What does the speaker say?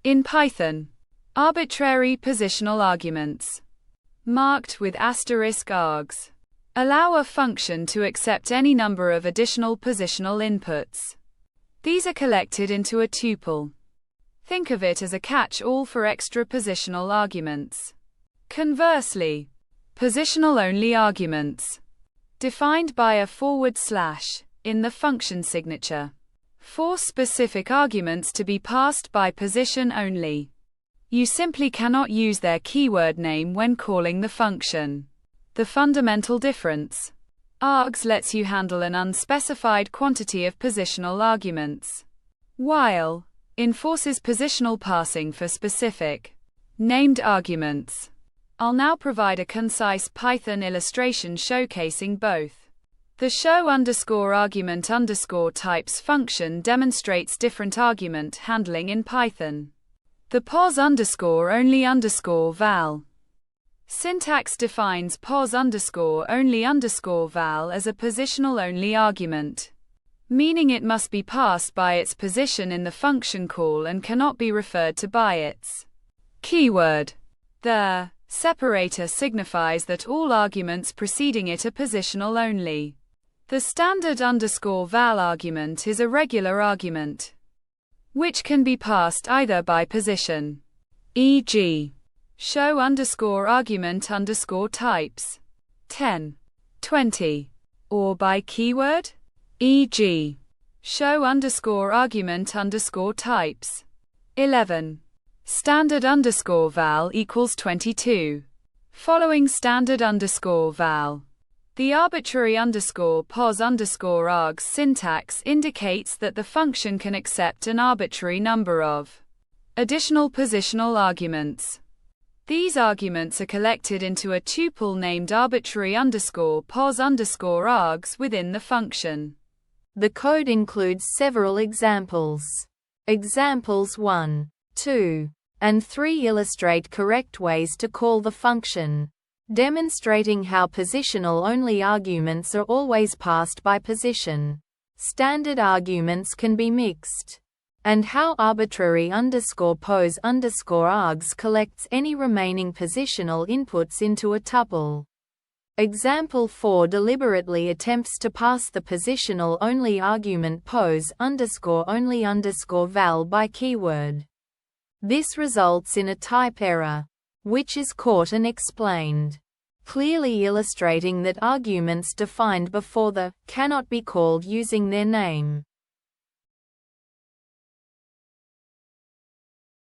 In Python, arbitrary positional arguments, marked with asterisk args, allow a function to accept any number of additional positional inputs. These are collected into a tuple. Think of it as a catch-all for extra positional arguments. Conversely, positional-only arguments, defined by a / in the function signature, force specific arguments to be passed by position only. You simply cannot use their keyword name when calling the function. The fundamental difference: args lets you handle an unspecified quantity of positional arguments, while in forces positional passing for specific, named arguments. I'll now provide a concise Python illustration showcasing both. The show_argument_types function demonstrates different argument handling in Python. The pos_only_val syntax defines pos_only_val as a positional-only argument, meaning it must be passed by its position in the function call and cannot be referred to by its keyword. The separator signifies that all arguments preceding it are positional only. The standard _val argument is a regular argument, which can be passed either by position, e.g., show_argument_types 10, 20, or by keyword, e.g., show_argument_types 11. Standard _val equals 22. Following standard _val, the arbitrary _pos_args syntax indicates that the function can accept an arbitrary number of additional positional arguments. These arguments are collected into a tuple named arbitrary _pos_args within the function. The code includes several examples. Examples 1, 2, and 3 illustrate correct ways to call the function, demonstrating how positional-only arguments are always passed by position. Standard arguments can be mixed, and how arbitrary _pos_args collects any remaining positional inputs into a tuple. Example 4 deliberately attempts to pass the positional-only argument pos_only_val by keyword. This results in a type error, which is caught and explained, clearly illustrating that arguments defined before the cannot be called using their name.